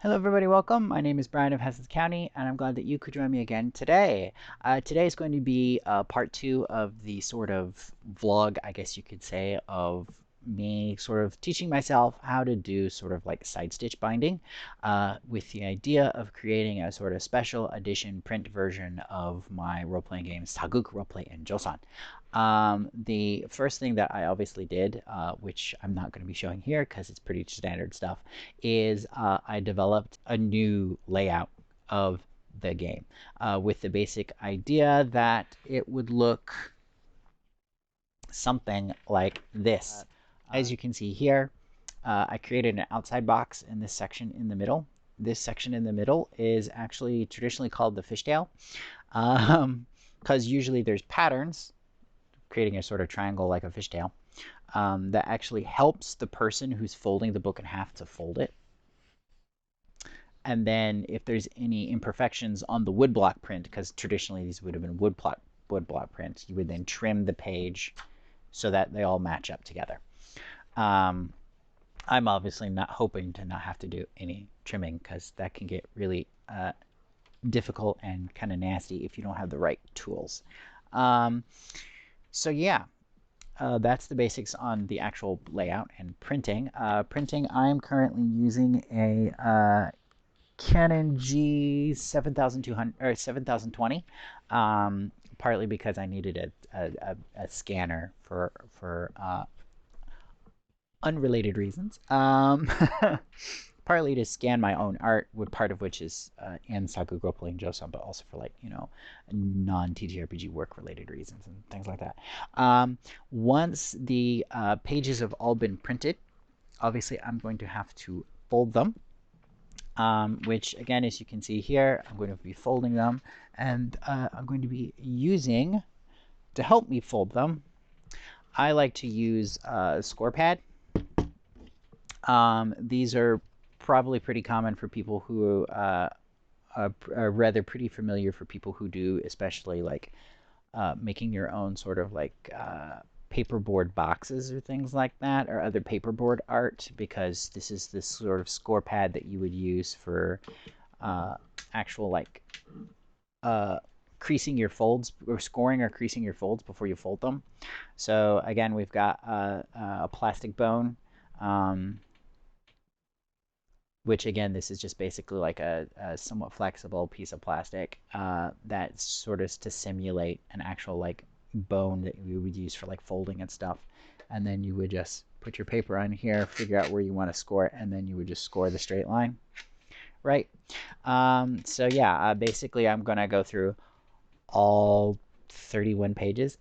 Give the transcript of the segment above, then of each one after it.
Hello, everybody. Welcome. My name is Brian of Hesses County, and I'm glad that you could join me again today. Today is going to be part two of the sort of vlog, I guess you could say, of me sort of teaching myself how to do sort of like side stitch binding with the idea of creating a sort of special edition print version of my role-playing game, Sageuk Roleplay in Joseon. The first thing that I obviously did, which I'm not going to be showing here because it's pretty standard stuff, is I developed a new layout of the game with the basic idea that it would look something like this. As you can see here, I created an outside box in this section in the middle. This section in the middle is actually traditionally called the fishtail because usually there's patterns creating a sort of triangle like a fishtail that actually helps the person who's folding the book in half to fold it. And then if there's any imperfections on the woodblock print, because traditionally these would have been woodblock prints, you would then trim the page so that they all match up together. I'm obviously not hoping to not have to do any trimming because that can get really difficult and kind of nasty if you don't have the right tools. So yeah, that's the basics on the actual layout and printing. Printing, I'm currently using a Canon G7200 or 7020, partly because I needed a scanner for unrelated reasons. Partly to scan my own art, part of which is in Sageuk Roleplay and Joseon, but also for like non-TTRPG work-related reasons and things like that. Once the pages have all been printed, obviously I'm going to have to fold them. Which again, as you can see here, I'm going to be folding them, and I'm going to be using, to help me fold them, I like to use a score pad. These are probably pretty common for people who are rather pretty familiar for people who do, especially like making your own sort of like paperboard boxes or things like that, or other paperboard art, because this is this sort of score pad that you would use for actual like creasing your folds, or scoring or creasing your folds before you fold them. So again, we've got a plastic bone, which again, this is just basically like a somewhat flexible piece of plastic that's sort of to simulate an actual like bone that we would use for like folding and stuff. And then you would just put your paper on here, figure out where you want to score it, and then you would just score the straight line. Right. So yeah, basically I'm going to go through all 31 pages,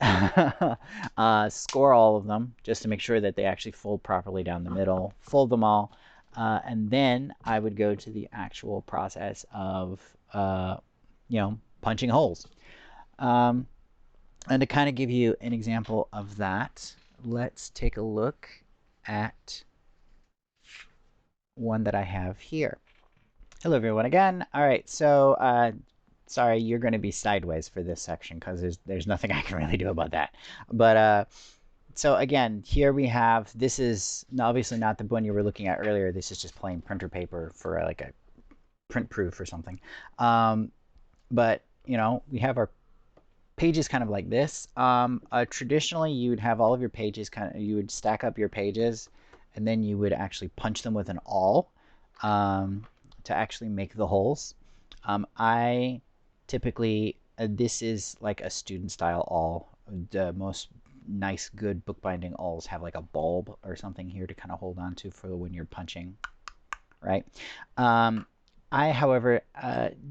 score all of them just to make sure that they actually fold properly down the middle, fold them all, and then I would go to the actual process of, punching holes. And to kind of give you an example of that, let's take a look at one that I have here. Hello, everyone, again. All right, so sorry, you're going to be sideways for this section because there's nothing I can really do about that. But so again, here we have, this is obviously not the one you were looking at earlier. This is just plain printer paper for like a print proof or something. But we have our pages kind of like this. Traditionally, you would have all of your pages you would stack up your pages, and then you would actually punch them with an awl to actually make the holes. I typically, this is like a student style awl. The most nice, good bookbinding awls have like a bulb or something here to kind of hold on to for when you're punching, right? I, however,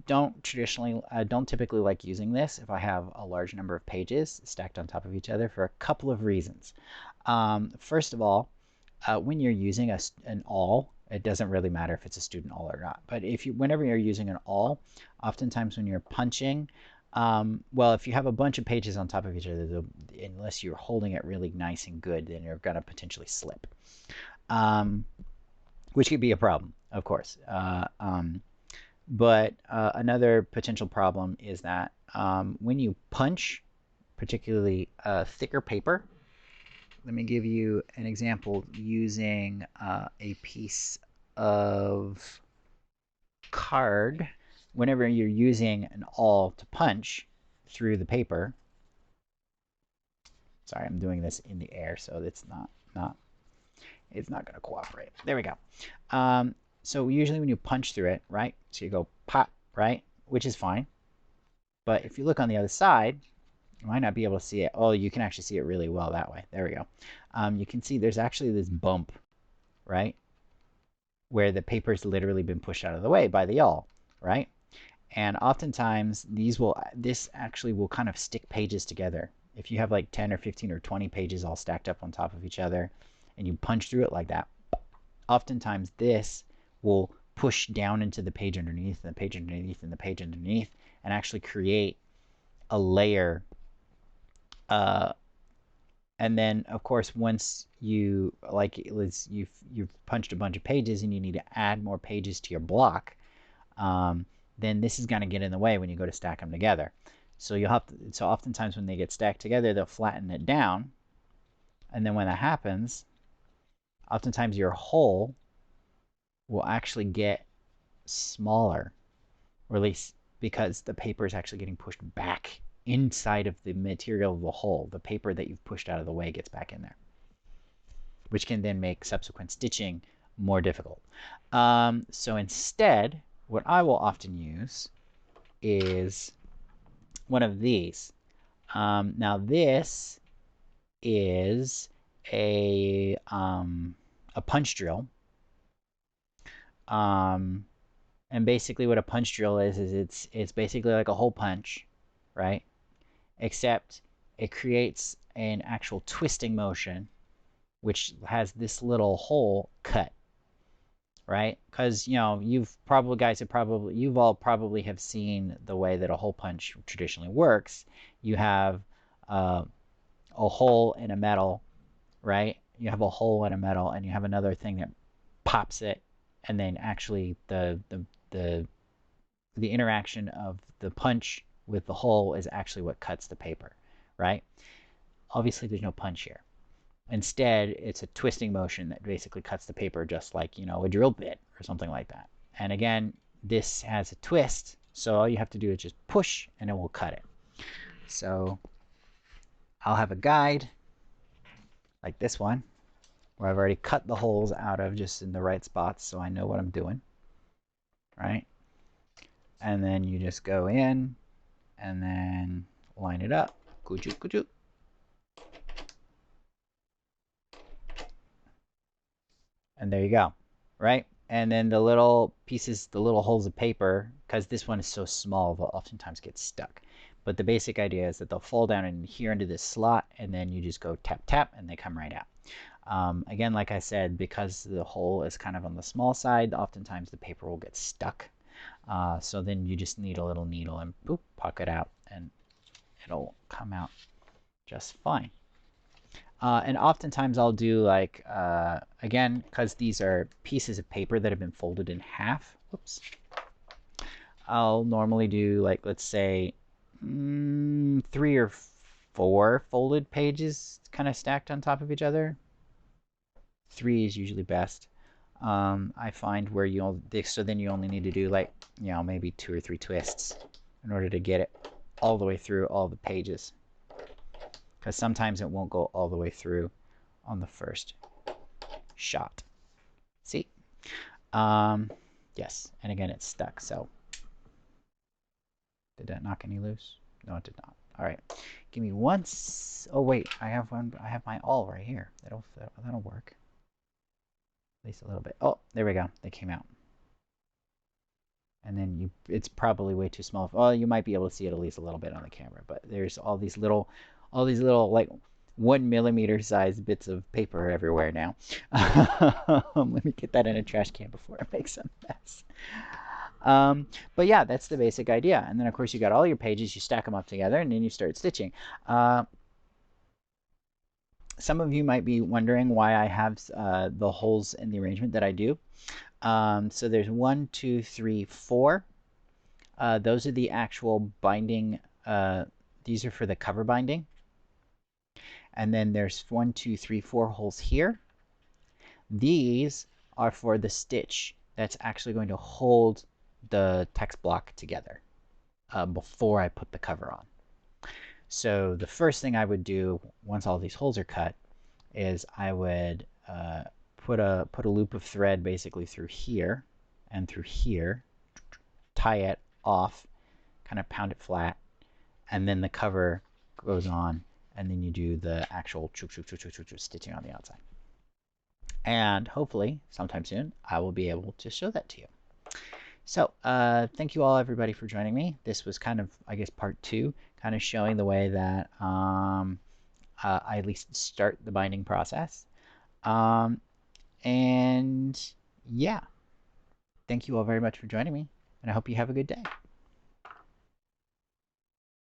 don't typically like using this if I have a large number of pages stacked on top of each other for a couple of reasons. First of all, when you're using an awl, it doesn't really matter if it's a student awl or not. But whenever you're using an awl, oftentimes when you're punching, well, if you have a bunch of pages on top of each other, unless you're holding it really nice and good, then you're going to potentially slip, which could be a problem, of course. But another potential problem is that when you punch, particularly thicker paper, let me give you an example using a piece of card, whenever you're using an awl to punch through the paper, sorry, I'm doing this in the air, so it's not going to cooperate. There we go. So usually when you punch through it, right? So you go pop, right? Which is fine. But if you look on the other side, you might not be able to see it. Oh, you can actually see it really well that way. There we go. You can see there's actually this bump, right? Where the paper's literally been pushed out of the way by the yawl, right? And oftentimes this actually will kind of stick pages together. If you have like 10 or 15 or 20 pages all stacked up on top of each other and you punch through it like that, oftentimes this will push down into the page underneath and the page underneath and the page underneath and actually create a layer. And then of course once you've punched a bunch of pages and you need to add more pages to your block, then this is going to get in the way when you go to stack them together. So so oftentimes when they get stacked together, they'll flatten it down. And then when that happens, oftentimes your hole will actually get smaller, or at least because the paper is actually getting pushed back inside of the material of the hole. The paper that you've pushed out of the way gets back in there, which can then make subsequent stitching more difficult. So instead, what I will often use is one of these. Now this is a punch drill. And basically what a punch drill is it's basically like a hole punch, right? Except it creates an actual twisting motion, which has this little hole cut, right? Because you've all probably have seen the way that a hole punch traditionally works. You have a hole in a metal, right? You have a hole in a metal, and you have another thing that pops it, and then actually the interaction of the punch with the hole is actually what cuts the paper, right? Obviously, there's no punch here. Instead, it's a twisting motion that basically cuts the paper, just like a drill bit or something like that. And again, this has a twist, so all you have to do is just push and it will cut it. So I'll have a guide like this one where I've already cut the holes out of just in the right spots, so I know what I'm doing, right? And then you just go in and then line it up. Kuchu. And there you go, right? And then the little pieces, the little holes of paper, because this one is so small, they'll oftentimes get stuck. But the basic idea is that they'll fall down in here into this slot, and then you just go tap, tap, and they come right out. Again, like I said, because the hole is kind of on the small side, oftentimes the paper will get stuck. So then you just need a little needle and boop, puck it out, and it'll come out just fine. And oftentimes I'll do like, again, because these are pieces of paper that have been folded in half. Whoops. I'll normally do like, let's say, 3 or 4 folded pages kind of stacked on top of each other. 3 is usually best. I find where so then you only need to do like, maybe 2 or 3 twists in order to get it all the way through all the pages. Because sometimes it won't go all the way through on the first shot. See? Yes, and again it's stuck, so. Did that knock any loose? No, it did not. All right, give me once. Oh wait, I have my awl right here. That'll work. At least a little bit. Oh, there we go. They came out. And then it's probably way too small. Well, you might be able to see it at least a little bit on the camera, but there's all these little like 1 millimeter size bits of paper everywhere now. Let me get that in a trash can before it makes a mess. But yeah, that's the basic idea. And then of course you got all your pages, you stack them up together, and then you start stitching. Some of you might be wondering why I have the holes in the arrangement that I do. So there's 1, 2, 3, 4. Those are the actual binding. These are for the cover binding. And then there's 1, 2, 3, 4 holes here. These are for the stitch that's actually going to hold the text block together before I put the cover on. So the first thing I would do once all these holes are cut is I would put a loop of thread basically through here and through here, tie it off, kind of pound it flat, and then the cover goes on, and then you do the actual stitching on the outside. And hopefully, sometime soon, I will be able to show that to you. So thank you all, everybody, for joining me. This was kind of, I guess, part 2, kind of showing the way that I at least start the binding process. And yeah, thank you all very much for joining me, and I hope you have a good day.